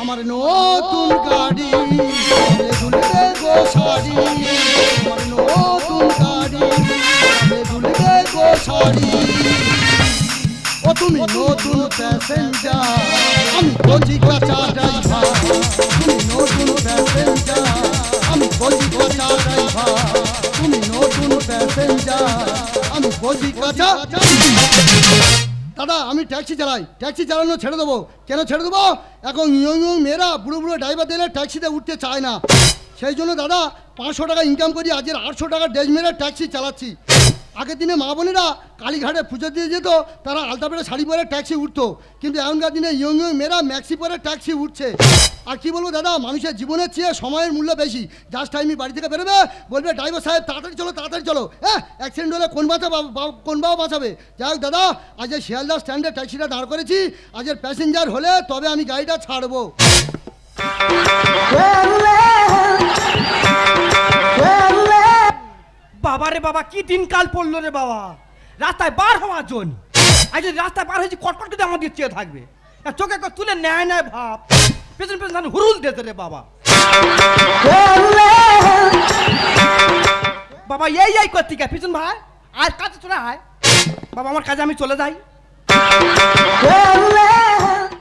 আমার নতুন গাড়ি দুলে দুলে গো শাড়ি, আমার নতুন গাড়ি দুলে দুলে গো শাড়ি। ও তুমি নতুন প্যাসেঞ্জার, আমি কচি কাঁচা ড্রাইভার। তুমি নতুন প্যাসেঞ্জার, আমি কচি কাঁচা ড্রাইভার। তুমি নতুন প্যাসেঞ্জার, আমি কচি কাঁচা। দাদা আমি ট্যাক্সি চালাই, ট্যাক্সি চালানো ছেড়ে দেবো। কেন ছেড়ে দেবো? এখন ইয়ং ইয়ং মেয়েরা বুড়ো বুড়ো ড্রাইভার দিলে ট্যাক্সিতে উঠতে চায় না। সেই জন্য দাদা 500 টাকা ইনকাম করি, আজের 800 টাকা ডেজ মেরে ট্যাক্সি চালাচ্ছি। আগের দিনে মা বোনেরা কালীঘাটে পুজো দিয়ে যেত, তারা আলতা পরে শাড়ি পরে ট্যাক্সি উঠতো, কিন্তু এখনকার দিনে ইয়ং ইয়ং মেয়েরা ম্যাক্সি পরে ট্যাক্সি উঠছে। আর কি বলবো দাদা, মানুষের জীবনের চেয়ে সময়ের মূল্য বেশি। জাস্ট টাইমই বাড়ি থেকে বেরোবে, বলবে ড্রাইভার সাহেব তাড়াতাড়ি চলো তাড়াতাড়ি চলো, হ্যাঁ অ্যাক্সিডেন্ট হলে কোন বাবা বাঁচাবে? যাই হোক দাদা, আজ শিয়ালদা স্ট্যান্ডে ট্যাক্সিটা দাঁড় করেছি, আজের প্যাসেঞ্জার হলে তবে আমি গাড়িটা ছাড়বো। বাবা রে বাবা, কি দিনকাল পড়লো রে বাবা। রাস্তায় বার হওয়ার জন্য আজ যদি রাস্তায় বার হয়েছি কটকট করে আমাদের চেয়ে থাকবে, চোখে তুলে নেয় নেয় ভাব, পেছন পেছন হুরুল দিতে রে বাবা। বাবা এই করতে কে পিছন ভাই, আর কাছে চলে আয় বাবা, আমার কাজে আমি চলে যাই।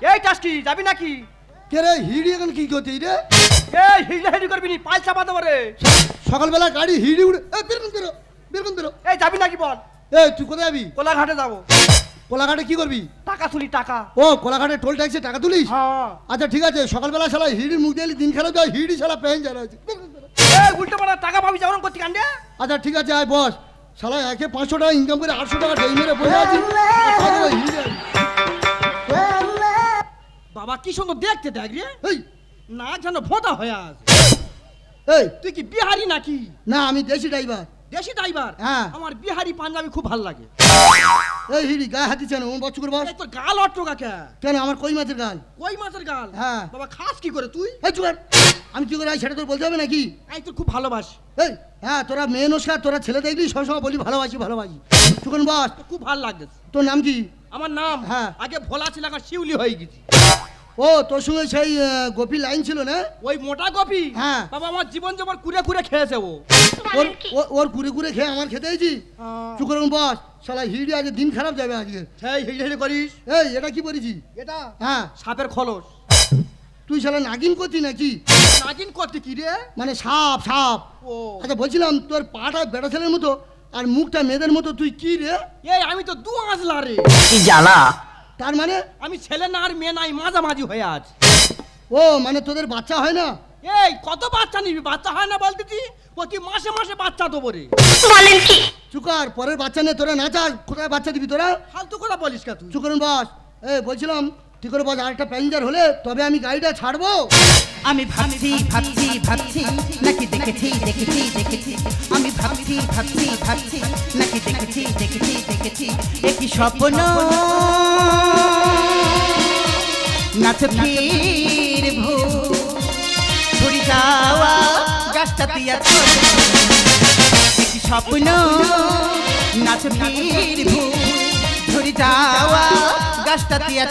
এই টাস্কি যাবি নাকি? কে রে হিড়ি এখন কি করতে রে? এই হিড়ি হিড়ি করবি নি, পাল চাপা দেবো রে। সকালবেলা গাড়ি হিড়ি উড়ে, বেরোন বেরো বেরোন বেরো। এই যাবি নাকি বল? এই তুই কোথায় যাবি? কোলাঘাটে যাবো। কোলাঘাটে কি করবি? টাকা তুলি টাকা। ও কোলাঘাটে টোল ট্যাক্সে টাকা তুলিস? হ্যাঁ। আচ্ছা ঠিক আছে, সকালবেলা শালা হিড়ির মুখ দিয়ে দিন খারাপ যায়, হিড়ি শালা প্যাসেঞ্জার আছে। এই উল্টো পাল্টা টাকা পাবি যেমন করতে কান্দে। আচ্ছা ঠিক আছে আয় বস, শালা একে 500 টাকা ইনকাম করে 800 টাকা ডেই মেরে বসে আছি। বাবা কি সুন্দর দেখতে দেখ রে, এই না যেন ভোঁতা হয়ে আছে। এই তুই কি বিহারি নাকি? না আমি দেশি ড্রাইভার। দেশি ড্রাইভার? হ্যাঁ। আমার বিহারি পাঞ্জাবি খুব ভালো লাগে। এই হিড়ি গায়ে হাতি কেন? ওর বচ্চু করে বস। এই তোর গাল অট্টকা কে? কেন আমার কই মাছের গাল? কই মাছের গাল? হ্যাঁ। বাবা খাস কি করে তুই? এই চুপ কর। আমি কি করে আই সেটা তোর বলতে হবে নাকি? এই তোর খুব ভালোবাসি। এই হ্যাঁ, তোরা মেয়ে নস্কার, তোরা ছেলে দেখলি সবসময় বলি ভালোবাসি ভালোবাসি। চুকন বস। খুব ভালো লাগে। তোর নাম কি? আমার নাম? হ্যাঁ। আগে ভোলা ছিল, এখন শিউলি হয়ে গেছি। ও তোর সঙ্গে সেই গোপী লাইন ছিল না? ওই মোটা কপি? হ্যাঁ। বাবা আমার জীবন যেমন কুড়ে কুড়ে খেয়েছে ও। ওর কুড়ে কুড়ে খেয়ে আমার খেতে হয়েছি। চুকন বস, শালা হিড়ি আজ দিন খারাপ যাবে আজকে। সেই হিড়ি হিড়ি করিস। এই এটা কি বলেছি? এটা হ্যাঁ সাপের খোলস। তুই শালা নাগিন করতি নাকি? নাগিন করতে কি রে? মানে সাপ সাপ। ও আচ্ছা বলছিলাম, তোর পাটা বেটা ছেলের মতো আর মুখটা মেয়েদের মতো, তুই কি রে? এই আমি তো দু আঁচলা রে। কি জানা? তার মানে? আমি ছেলে না আর মেয়ে নাই, মাঝামাঝি হয়ে আছি। ও মানে তোদের বাচ্চা হয় না? এই কত বাচ্চা নিবি? বাচ্চা হয় না বলতেছি, প্রতি মাসে মাসে বাচ্চা দেবো রে। বলেন কি? চুকার পরের বাচ্চা নিয়ে তোরা না চাস, কোথায় বাচ্চা দিবি তোরা? ফালতু কথা বলিস কা তুই? চুকরুন বস, এই বলছিলাম ঠিক করে বস, আরেকটা প্যাসেঞ্জার হলে তবে আমি গাড়িটা ছাড়বো। আমি ভাবছি ভাবছি ভাবছি নাকি দেখেছি দেখেছি দেখেছি, আমি ভাবছি ভাবছি ভাবছি নাকি দেখেছি দেখেছি দেখেছি, একই স্বপ্ন নাচ ফির ঘুরি যাওয়া গাছটা দিয়া, একই স্বপ্ন নাচ ফির ঘুরি যাওয়া গাছটা দিয়া।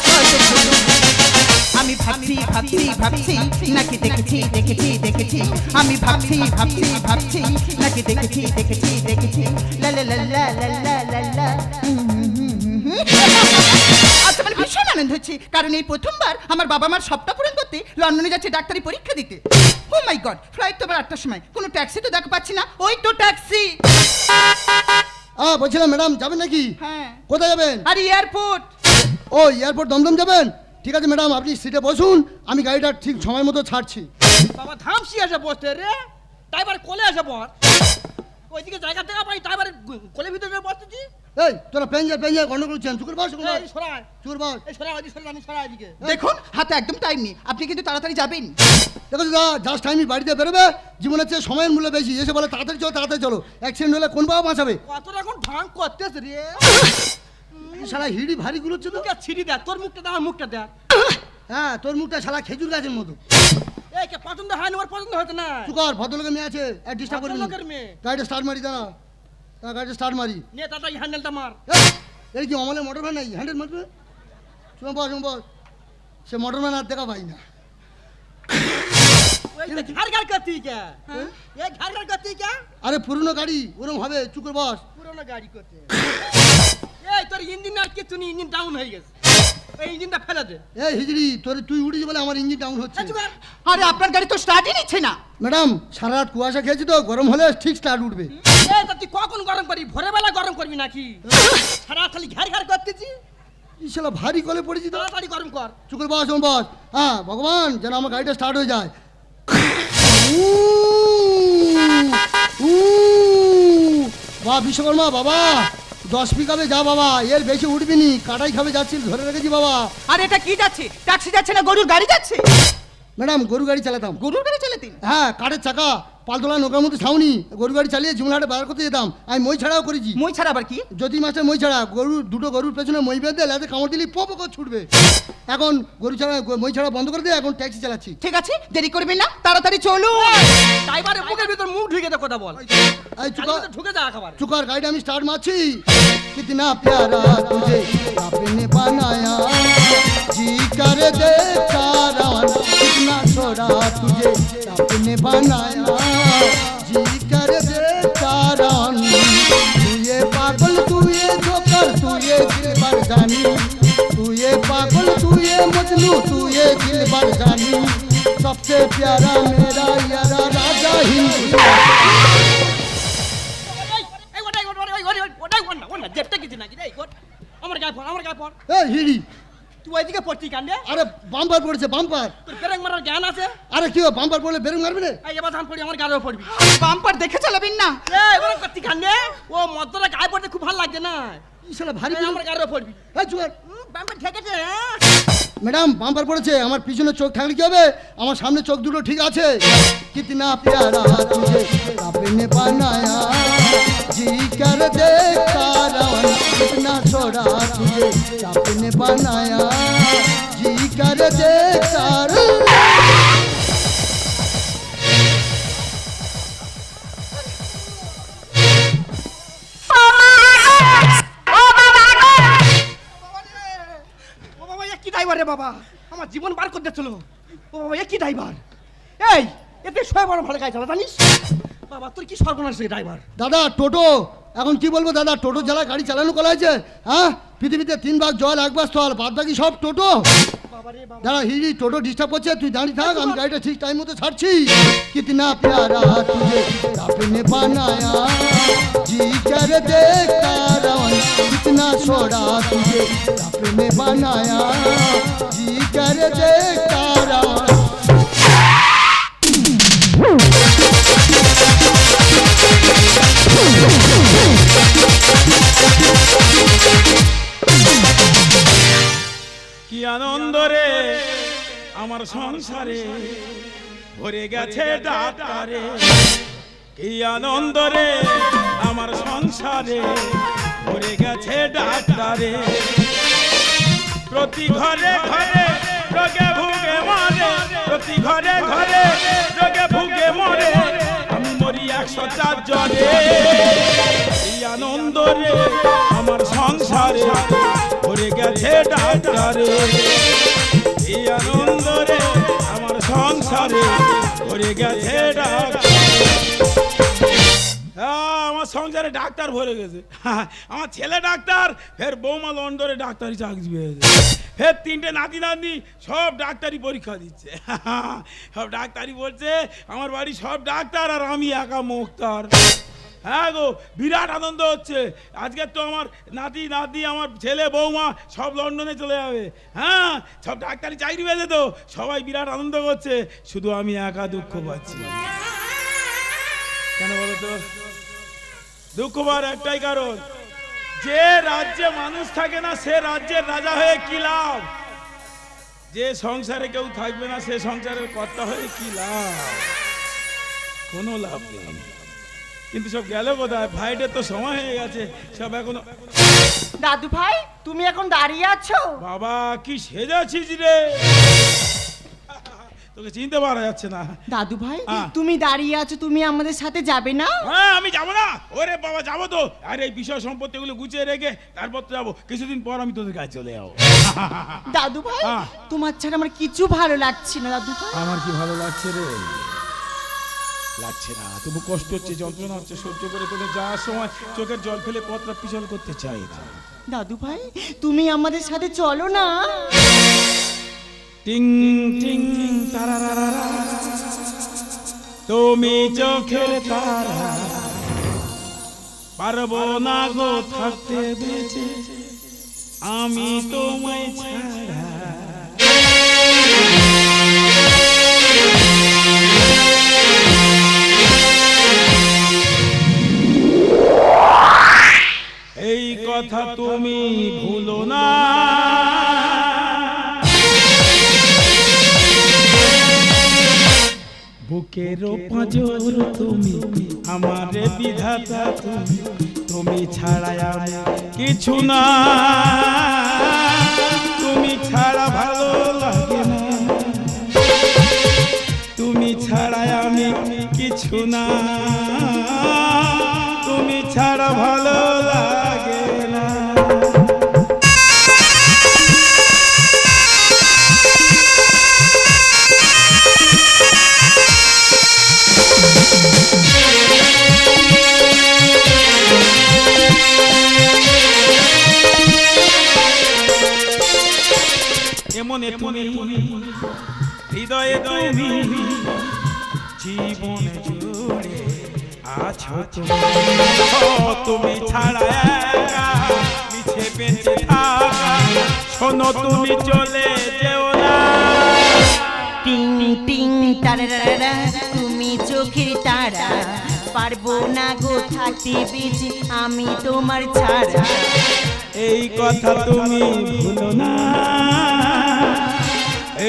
আমি ভাবছি ভাবছি ভাবছি নাকি দেখেছি দেখেছি দেখেছি, আমি ভাবছি ভাবছি ভাবছি নাকি দেখেছি দেখেছি দেখেছি, লা লা লা লা লা লা লা। আজ আমার ভীষণ আনন্দ হচ্ছে, কারণ এই প্রথমবার আমার বাবা মার স্বপ্ন পূরণ করতে লন্ডনে যাচ্ছে ডাক্তারি পরীক্ষা দিতে। ও মাই গড, ফ্লাইট তো আবার 8টার সময়, কোনো ট্যাক্সি তো দেখা পাচ্ছি না। ওই তো ট্যাক্সি। বলছিলাম ম্যাডাম যাবেন নাকি? হ্যাঁ। কোথায় যাবেন? আর এয়ারপোর্ট। ও এয়ারপোর্ট দমদম যাবেন? ঠিক আছে ম্যাডাম, আপনি সিটে বসুন, আমি গাড়িটা ঠিক সময় মতো ছাড়ছি। বাবা থামসি আসে বসতে রে, ড্রাইভার কোলে আসে বস। ওইদিকে জায়গা থেকে পাই, ড্রাইভার কোলে ভিতরে বসতেছি। এই তোরা প্যাসেঞ্জার গন্ডগোল করছেন, চুকুর বস এই সরাই, চুকুর বস। এই সরাই, ওইদিকে সরাই, আমি সরাই এদিকে। দেখুন হাতে একদম টাইম নেই, আপনি কিন্তু তাড়াতাড়ি যাবেন। দেখো দাদা, জাস্ট টাইমই বাড়িতে বেরোবে, জীবনের চেয়ে সময়ের মূল্য বেশি। এসে বলে তাড়াতাড়ি চলো তাড়াতাড়ি চলো, অ্যাক্সিডেন্ট হলে কোন বাবা বাঁচাবে? কত রকম ঢং করতেছ রে। শালা হিড়ি ভারী গুলোচ্ছে তো। মুখে ছিড়ি দেখ, তোর মুখটা দেখ, আমার মুখটা দেখ। হ্যাঁ তোর মুখটা শালা খেজুর গাছের মতো। এই কে পছন্দ হয় না, ওর পছন্দ হতো না। চুকার ভদ্রলোকের মেয়ে আছে, ডিস্টার্ব করবি না। ভদ্রলোকের মেয়ে? গাড়িটা স্টার্ট মারি দাঁড়া, গাড়িটা স্টার্ট মারি। নে দাদা এই হ্যান্ডেলটা মার। এই কি অমলে মোটর ভ্যান নাই, হ্যান্ডেল মারবে? শুনে বস সে মোটর ভ্যান আর দেখা পাই না। ঘর ঘর করতি কে এ ঘর ঘর করতি কে আরে পুরনো গাড়ি ওরম হবে চুপ করে বস। পুরনো গাড়ি করতে এই তোর ইঞ্জিন আর কি তুই ইঞ্জিন ডাউন হয়ে গেছে এই ইঞ্জিনটা ফেলে দে এই হিজড়ি তুই উঠেছি বলে আমার ইঞ্জিন ডাউন হচ্ছে। আরে আপনার গাড়ি তো স্টার্টই নিচ্ছে না। ম্যাডাম সারা রাত কুয়াশা খেয়েছি তো, গরম হলে ঠিক স্টার্ট উঠবে। এই তা তুই কখন গরম করবি ভোরবেলা গরম করবি নাকি সারা খালি ঘর ঘর করতেছি ইশালা ভারী কলে পড়েছি তো। তাড়াতাড়ি গরম কর চুপ করে বস বস। হ্যাঁ ভগবান যেন আমার গাড়িটা স্টার্ট হয়ে যায়। বাবা বিশ্বকর্মা বাবা 10 পিকাবে যা বাবা, এর বেশি উঠবি নি, কাটাই খাবে যাচ্ছিল ধরে রেখেছি বাবা। আর এটা কি যাচ্ছে? ট্যাক্সি যাচ্ছে না গরুর গাড়ি যাচ্ছে? ম্যাডাম গরু গাড়ি চালাতাম। গরুর গাড়ি চালাতেন? হ্যাঁ কাঠের চাকা পালতোলা নৌকার মধ্যে ছাউনি, গরু গাড়ি চালিয়ে জুমলাহাটে বাজার করতে যেতাম। আমি মই ছাড়াও করেছি। মই ছাড়া আবার কি? যদি মাসের মই ছাড়া দুটো গরুর পেছনে মই বেঁধে লাতে কামড় দিলি পপ করে ছুটবে। এখন গরু ছাড়া মই ছাড়া বন্ধ করে দিয়ে এখন ট্যাক্সি চালাচ্ছি। ঠিক আছে দেরি করবেন না, তাড়াতাড়ি চলুন। ড্রাইভারের মুখের ভিতর মুখ ঢুকে দে কথা বল এই চুকা ঢুকে যা একেবারে चुकार गाड़ी में स्टार्ट माची। कितना प्यारा तुझे आपने बनाया, जी कर देखा रान कितना छोड़ा तुझे आपने बनाया, जी कर देखा रान तू ये पागल तू ये जोकर तू ये दिलबर जानी, तू ये पागल तू ये मजनू तू ये दिलबर जानी, सबसे प्यारा मेरा यारा राजा हिंद। এই হিড়ি তুই ওইদিকে পড়তি কান্দে আরে বাম্পার পড়েছে বাম্পার। তোর ব্রেক মারার জ্ঞান আছে আরে কি বাম্পার পড়লে বেরং মারবে না? এই এবার ধান পড়ি আমার গাড়িও পড়বি বাম্পার দেখে চালাবেন না। এই ওরা করতি কান্দে ও মদরা গায়ে পড়তে খুব ভালো লাগছে না ইশালা ভারী এই আমার গাড়িও পড়বি এই চুকার বাম্পার ঠেকেছে ম্যাডাম বাম্পার পড়েছে, আমার পিছনে চোখ থাকলে কি হবে? আমার সামনে চোখ দুটো ঠিক আছে। কিতনা প্যারা তুঝে आपने बनाया, जी कर देखा रान कितना छोड़ा तुझे आपने बनाया, जी कर देखा ও বাবা এ কি ড্রাইভার রে বাবা, আমার জীবন বার করে দিয়েছিল। ও বাবা এ কি ড্রাইভার, এই এতে শোয় বড় ভালো গাড়ি চালা জানিস বাবা, তোর কি সর্বনাশ রে ড্রাইভার। দাদা টোটো এখন কি বলবো দাদা, টোটো জ্বালা গাড়ি চালানো করা হয়েছে। হ্যাঁ পৃথিবীতে 3 ভাগ জল 1 ভাগ স্থল, বাদ বাকি সব টোটো। দাদা হিড়ি টোটো ডিস্টার্ব করছে, তুই দাঁড়িয়ে থাক, আমি গাড়িটা ঠিক টাইম মতো ছাড়ছি। কিতনা প্যারা তুঝে आपने बनाया, जी कर देखा रान कितना छोड़ा तुझे आपने बनाया, जी कर देखा रान। কি আনন্দ রে আমার সংসারে ভরে গেছে ডাক্তারে, কি আনন্দ রে আমার সংসারে ভরে গেছে ডাক্তারে, প্রতি ঘরে ঘরে রোগে ভুগে মরে, প্রতি ঘরে ঘরে রোগে ভুগে মরে, আমি মরি 104 জ্বরে, কি আনন্দ রে আমার সংসারে ভরে গেছে ডাক্তারে, কি আনন্দ রে আমার সংসারে ভরে গেছে ডাক্তারে। আমার সংসারে ডাক্তার ভরে গেছে, আমার ছেলে ডাক্তার, ফের বৌমা লন্ডনে ডাক্তারি চাকরি পেয়েছে, ফের 3টে নাতি নাতনি সব ডাক্তারি পরীক্ষা দিচ্ছে, সব ডাক্তারি বলছে, আমার বাড়ি সব ডাক্তার আর আমি একা মুক্তার। হ্যাঁ গো বিরাট আনন্দ হচ্ছে আজকে তো, আমার নাতি নাতি আমার ছেলে বৌমা সব লন্ডনে চলে যাবে। হ্যাঁ সব ডাক্তারি চাকরি পেয়েছে তো, সবাই বিরাট আনন্দ করছে, শুধু আমি একা দুঃখ পাচ্ছি। কেন বলো তো? দুঃখ পাওয়ার একটাই কারণ, যে রাজ্যে মানুষ থাকে না সে রাজ্যের রাজা হয়ে কি লাভ, যে সংসারে কেউ থাকবে না সে সংসারের কর্তা হয়ে কি লাভ, কোনো লাভ নেই। কিন্তু সব গেল কোথায়? ফ্লাইটের তো সময় হয়ে গেছে, সব এখনো। দাদু ভাই তুমি এখন দাঁড়িয়ে আছো? বাবা কি সেজেছিস রে, তোকে চিনতে পারা যাচ্ছে না। দাদু ভাই হ্যাঁ। তুমি দাঁড়িয়ে আছো, তুমি আমাদের সাথে যাবে না? হ্যাঁ আমি যাবো না, ওরে বাবা যাবো তো। আর এই বিষয় সম্পত্তিগুলো গুছিয়ে রেখে তারপর তো যাবো, কিছুদিন পর আমি তোদের কাছে চলে যাবো। দাদু ভাই হ্যাঁ। তোমার ছাড়া আমার কিছু ভালো লাগছে না দাদু ভাই। আমার কি ভালো লাগছে রে? লাগছে না, তবু কষ্ট হচ্ছে, যন্ত্রণা হচ্ছে সহ্য করে। তোদের যাওয়ার সময় চোখের জল ফেলে পথটা পিছল করতে চাই না। দাদু ভাই তুমি আমাদের সাথে চলো না। টিং টিং তারারারা, তুমি চোখের তারা, পারবো না গো থাকতে বেঁচে আমি তোমায় ছাড়া। এই কথা তুমি ভুলো না, বুকের পাঁজর তুমি, আমারে বিধাতা তুমি, তুমি ছাড়া আমি কিছু না, তুমি ছাড়া ভালো লাগে না, তুমি ছাড়া আমি কিছু না, তুমি ছাড়া ভালো লাগে না। এমনে তুমি হৃদয়ে তুমি, জীবনে জুড়ে আছো তুমি, তুমি ছাড়া একা মিছে বেঁচে থাকা, শোনো তুমি চলে যেও না। টিং টিং তারারারা, তুমি চোখের তারা, পারবো না গো থাকতে বেঁচে আমি তোমার ছাড়া। এই কথা তুমি ভুলো না,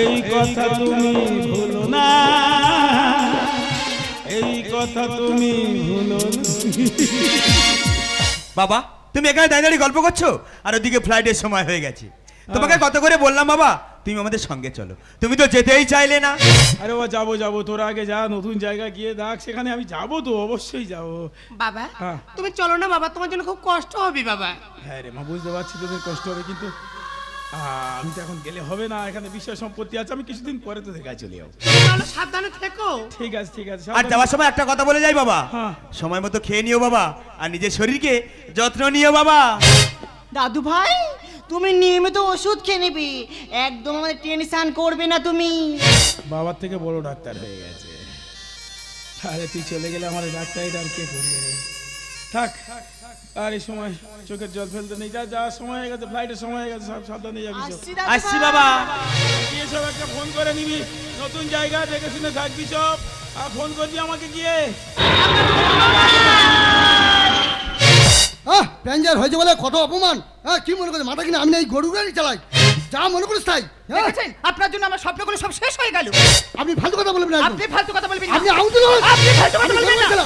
এই কথা তুমি ভুলো না, এই কথা তুমি ভুলো না। বাবা তুমি এখানে দাঁড়িয়ে দাঁড়িয়ে গল্প করছো, আর ওদিকে ফ্লাইটের সময় হয়ে গেছে। তোমাকে কত করে বললাম বাবা তুমি আমাদের সঙ্গে চলো, তুমি তো যেতেই চাইলে না। আরে বাবা যাবো যাবো, তোরা আগে যা, নতুন জায়গা গিয়ে দেখ, সেখানে আমি যাবো তো, অবশ্যই যাবো। বাবা হ্যাঁ। তুমি চলো না বাবা, তোমার জন্য খুব কষ্ট হবে বাবা। হ্যাঁ রে মা, বুঝতে পারছি তোদের কষ্ট হবে, কিন্তু আমি তো এখন গেলে হবে না, এখানে বিষয় সম্পত্তি আছে, আমি কিছুদিন পরে তোদের কাছে চলে যাবো। তাহলে সাবধানে থেকো। ঠিক আছে ঠিক আছে। আর যাওয়ার সময় একটা কথা বলে যাই বাবা, হ্যাঁ। সময় মতো খেয়ে নিও বাবা, আর নিজের শরীরকে যত্ন নিও বাবা। দাদু ভাই তুমি নিয়মিত ওষুধ খেয়ে নিবি, একদম আমাদের টেনশন করবে না তুমি। বাবার থেকে বড় ডাক্তার হয়ে গেছে। আরে তুই চলে গেলে আমার ডাক্তারিটা আর কে করবে রে? থাক, আর এই সময় চোখের জল ফেলতে নেই, যা যাওয়ার সময় হয়ে গেছে, ফ্লাইটের সময় হয়ে গেছে, সব সাবধানে যাবি সব। আসছি বাবা। গিয়ে সব একটা ফোন করে নিবি, নতুন জায়গা দেখে শুনে থাকবি সব, আর ফোন করবি আমাকে গিয়ে। প্যাঞ্জার হয়েছে বলে কত অপমান। হ্যাঁ কি মনে করছে মাথা কিনা আমি না এই গরু গাড়ি চালাই, যা মনে করিস তাই। হ্যাঁ? দেখেছেন আপনার জন্য আমার স্বপ্নগুলো সব শেষ হয়ে গেল। আপনি ফালতু কথা বলবেন না একদম। আপনি ফালতু কথা বলবেন না। আপনি আউটুল আপনি ফালতু কথা বলবেন না।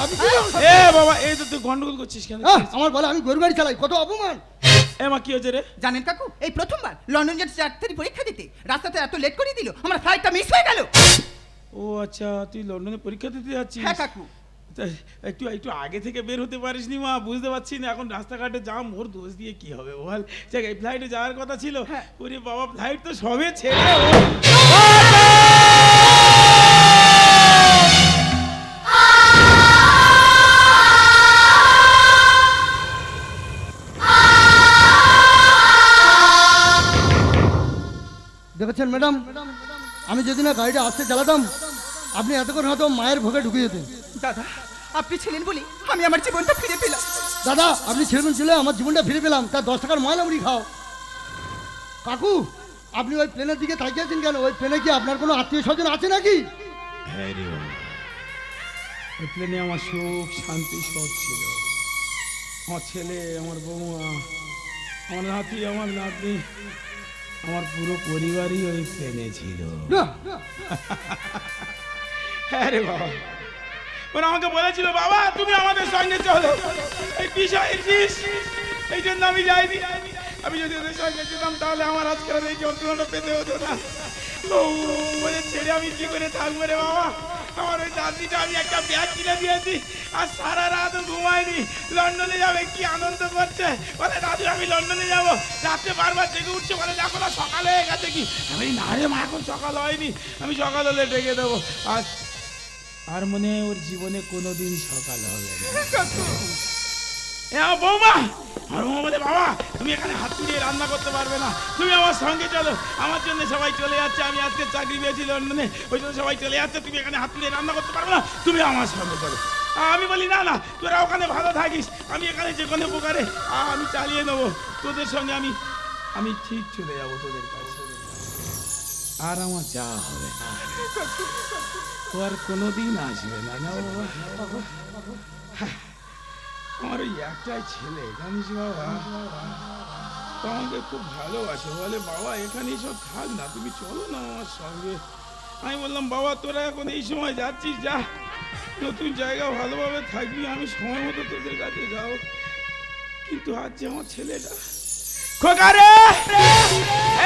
এ বাবা, এই তো তুই গন্ডগোল করছিস কেন? আমার বলে আমি গরু গাড়ি চালাই, কত অপমান। এ মা কি হয়েছে রে? জানেন কাকু এই প্রথমবার লন্ডন যাচ্ছে ডাক্তারি পরীক্ষা দিতে, রাস্তাতে এত লেট করে দিল আমার ফ্লাইটটা মিস হয়ে গেল। ও আচ্ছা, তুই লন্ডনে পরীক্ষা দিতে যাচ্ছিস? হ্যাঁ কাকু। তা একটু একটু আগে থেকে বের হতে পারিসনি মা? বুঝতে পারছি না, এখন রাস্তাঘাটে জাম, ওর দোষ দিয়ে কি হবে বল? দেখ এই ফ্লাইটে যাওয়ার কথা ছিল, ওরে বাবা ফ্লাইট তো সবে ছেড়ে দেখেছেন ম্যাডাম, আমি যদি না গাড়িটা আস্তে চালাতাম আপনি এতক্ষণ হয়তো মায়ের ভোগে ঢুকে যেতেন। দাদা আপনি ছিলেন বলি আমি আমার জীবনটা ফিরে পেলাম। দাদা আপনি ছেড়ে চলে আমার জীবনটা ফিরে পেলাম, তার 10 টাকার ময়লা মুড়ি খাও। কাকু আপনি ওই প্লেনের দিকে তাকিয়ে আছেন কেন? ওই প্লেনে কি আপনার কোনো আত্মীয় স্বজন আছে নাকি? হ্যাঁ রে, ওই প্লেনে আমার সুখ শান্তি সব ছিল। আমার ছেলে, আমার বৌমা, আমার নাতি, আমার নাতনি, আমার পুরো পরিবারই ওই প্লেনে ছিল। না, হ্যাঁ রে বাবা, ওরা আমাকে বলেছিল বাবা তুমি আমাদের সঙ্গে চলো, এই বিষয়ের বিষ, এই জন্য আমি যাইনি। আমি যদি ওদের সঙ্গে যেতাম তাহলে আমার আজকের এই যন্ত্রণাটা পেতে হতো না। ও বলে ছেড়ে আমি কি করে থাকবো রে বাবা। আমার ওই দাদিটা আমি একটা ব্যাগ কিনে দিয়েছি আর সারা রাত ঘুমায়নি। লন্ডনে যাবে কি আনন্দ করছে, বলে দাদু আমি লন্ডনে যাবো। রাত্রে বারবার জেগে উঠছে, বলে দেখো না সকাল হয়ে গেছে কি। আমি না রে মা এখন সকাল হয়নি, আমি সকাল হলে ডেকে দেবো। আর মনে হয় ওর জীবনে কোনোদিন সকাল হবে না। বৌমা, আর বৌমা বলে বাবা তুমি এখানে হাত তুলিয়ে রান্না করতে পারবে না, তুমি আমার সঙ্গে চলো। আমার জন্য সবাই চলে যাচ্ছে, আমি আজকে চাকরি পেয়েছি লন্ডনে, ওই জন্য সবাই চলে যাচ্ছে। তুমি এখানে হাত তুলিয়ে রান্না করতে পারবে না, তুমি আমার সঙ্গে চলো। আমি বলি না না, তোরা ওখানে ভালো থাকিস, আমি এখানে যে কোনো প্রকারে আমি চালিয়ে নেবো। তোদের সঙ্গে আমি ঠিক চলে যাবো তোদের কাছে। আর আমার যা হবে ও আর কোনোদিন আসবে না। না বাবা, আমার ওই একটাই ছেলে জানিস বাবা, তো আমাকে খুব ভালোবাসে। বলে বাবা এখানে সব থাক না, তুমি চলো না আমার সঙ্গে। আমি বললাম বাবা তোরা এখন এই সময় যাচ্ছিস, যা নতুন জায়গা ভালোভাবে থাকবি, আমি সময় মতো তোদের কাছে যাও। কিন্তু আজ যে আমার ছেলেটা খোকারে,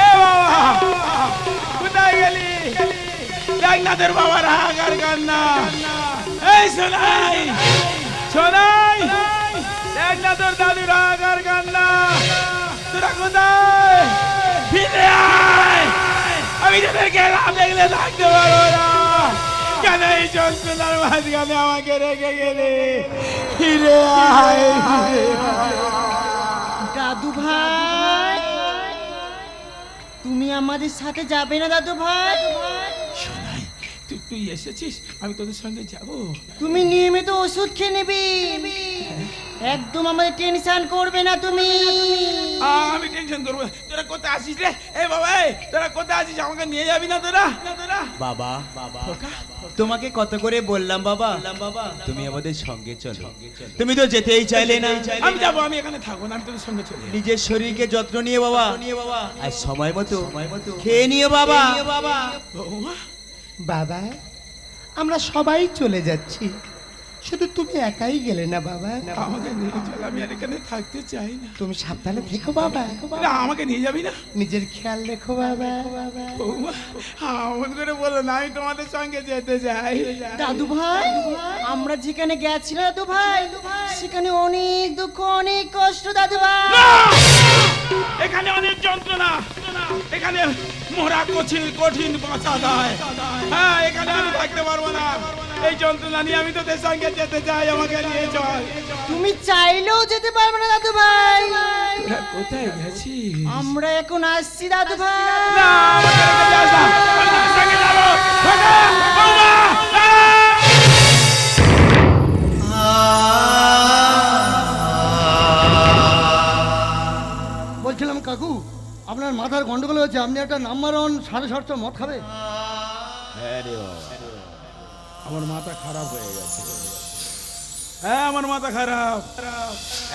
এ বাবা কোথায় গেলি? দেখ না তোর বাবার হাগার কান্না। এই শোনাই শোনাই, দেখ না তোর দাদুর হাগার কান্না। তোরা কোথায়? ফিরে আয়, আমি তোদেরকে না দেখলে থাকতে পারবো না। কেন এই যন্ত্রণার মাঝখানে আমাকে রেখে গেলে? ফিরে আয়। দাদু ভাই, তুমি আমাদের সাথে যাবে না দাদু ভাই? শোনাই, তুই এসেছিস, আমি তোদের সঙ্গে যাবো। তুমি নিয়মিত ওষুধ খেয়ে নেবে, একদম আমাদের টেনশন করবে না তুমি। আমি টেনশন করবো না। তোরা কোথায় আসিস রে? এই বাবা, তোরা কোথায় আসিস? আমাকে নিয়ে যাবি না তোরা? বাবা তোমাকে কত করে বললাম বাবা, তুমি আমাদের সঙ্গে চলো। তুমি তো যেতেই চাইলে না। আমি যাবো, আমি এখানে থাকবো না, আমি তোদের সঙ্গে চলে যাবো। নিজের শরীরকে যত্ন নিয়ে বাবা, আর সময় মতো খেয়ে নিও বাবা। বৌমা, বাবা আমরা সবাই চলে যাচ্ছি, শুধু তুমি একাই গেলে না বাবা। আমাকে নিয়ে চল, আমি আর এখানে থাকতে চাই না। তুমি সাবধানে থেকো বাবা, না আমাকে নিয়ে যাবি না? নিজের খেয়াল রেখো বাবা। বৌমা এমন করে বলো না, আমি তোমাদের সঙ্গে যেতে চাই। দাদু ভাই, আমরা যেখানে গেছিলাম দাদু ভাই, সেখানে অনেক দুঃখ, অনেক কষ্ট দাদু ভাই। না! এখানে অনেক যন্ত্রণা, এখানে মোরা কঠিন বাঁচা দেয়। হ্যাঁ, এখানে আমি থাকতে পারবো না। এই যন্ত্রণা নিয়ে আমি তোদের সঙ্গে যেতে চাই, আমাকে নিয়ে চল। তুমি চাইলেও যেতে পারবে না দাদু ভাই। তোরা কোথায় গেছিস? আমরা এখন আসছি দাদু ভাই। না, আমাকে রেখে যাস না, আমি তোদের সঙ্গে যাবো। খোকা, বৌমা, না! বলছিলাম কাকু, আপনার মাথার গন্ডগোল হয়েছে, আপনি একটা নাম্বার 1 750 মদ খাবে? হ্যাঁ রে বাবা, আমার মাথা খারাপ হয়ে গেছে। হ্যাঁ আমার মাথা খারাপ।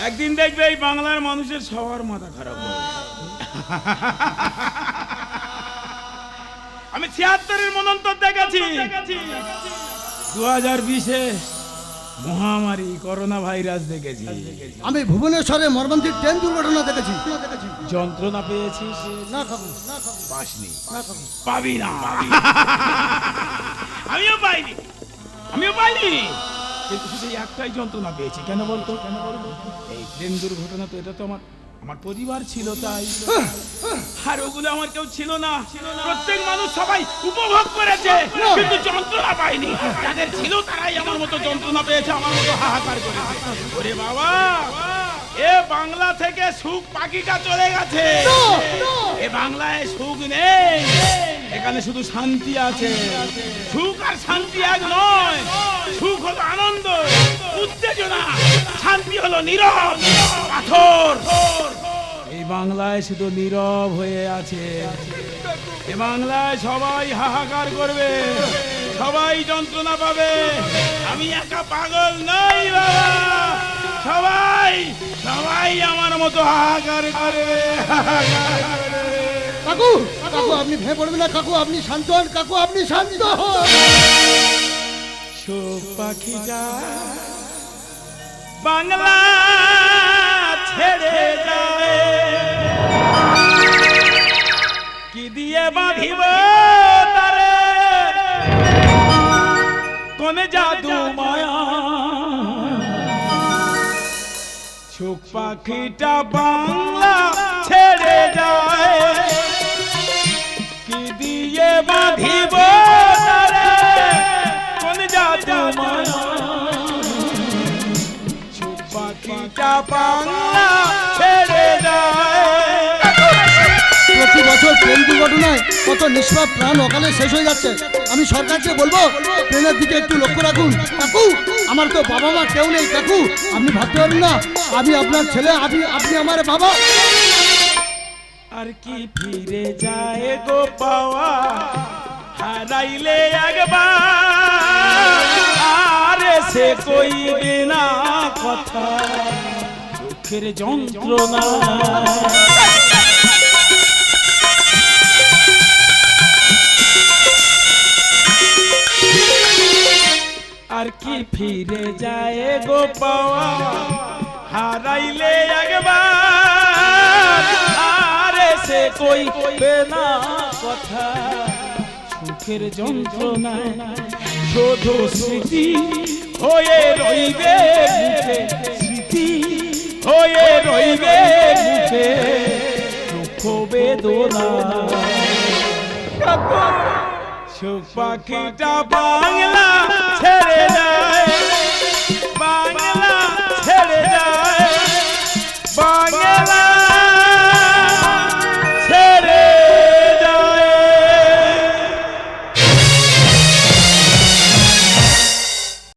একদিন দেখবে এই বাংলার মানুষের সবার মাথা খারাপ হবে। আমি 76-এর মনন্তর দেখেছি, 2020-এ মহামারী করোনা ভাইরাস দেখেছি, আমি ভুবনেশ্বরে মর্মান্তিক ট্রেন দুর্ঘটনা দেখেছি। যন্ত্রণা পেয়েছিস? না কাকু, না কাকু, পাসনি, না কাকু। পাবি না। আমিও পাইনি, কিন্তু শুধু একটাই যন্ত্রণা পেয়েছি। কেন বলতো? এই ট্রেন দুর্ঘটনা তো এটা তো আমার পরিবার ছিল, তাই। আর ওগুলো আমার কেউ ছিল না। প্রত্যেক মানুষ সবাই উপভোগ করেছে, কিন্তু যন্ত্রণা পায়নি। যাদের ছিল তারাই আমার মতো যন্ত্রণা পেয়েছে, আমার মতো হাহাকার করেছে। ওরে বাবা, এ বাংলা থেকে সুখ পাখিটা চলে গেছে। এ বাংলায় সুখ নেই, এখানে শুধু শান্তি আছে। সুখ আর শান্তি এক নয়, সুখ হলো আনন্দ, উত্তেজনা, শান্তি হলো নীরব পাথর। এই বাংলায় শুধু নীরব হয়ে আছে। এ বাংলায় সবাই হাহাকার করবে, সবাই যন্ত্রণা পাবে। আমি একা পাগল নই বাবা, সবাই আমার মতো হাহাকার করবে। কাকু, কাকু আপনি ভেঙে পড়বেন না কাকু, আপনি শান্ত হন কাকু, আপনি শান্ত হন। সুখ পাখিটা বাংলা ছেড়ে যায়, কি দিয়ে বাঁধিব কোন জাদু মায়া সুখ পাখিটা বাংলা ছেড়ে যায় কি দিয়ে বাঁধিব তারে কোন জাদু মায়া সুখ পাখিটা বাংলা ছেড়ে যায় প্রতি বছর ট্রেন দুর্ঘটনায় কত নিষ্পাপ প্রাণ অকালে শেষ হয়ে যাচ্ছে। আমি সরকারকে বলবো ট্রেনের দিকে একটু লক্ষ্য রাখুন। কাকু, আমার তো বাবা মা কেউ নেই। কাকু, আপনি ভাবতে পারবেন না আমি আপনার ছেলে, আপনি আমার বাবা। আর কি ফিরে যায় গো পাওয়া হারাইলে একবার আরে সে কইবে না কথা দুঃখের যন্ত্রণা আর কি ফিরে যায় গো পাওয়া হারাইলে একবার আরে সে কইবে না কথা সুখের যন্ত্রণায় শুধু স্মৃতি হয়ে রইবে মুখে স্মৃতি হয়ে রইবে মুখে দুঃখ বেদনা সুখ পাখিটা বাংলা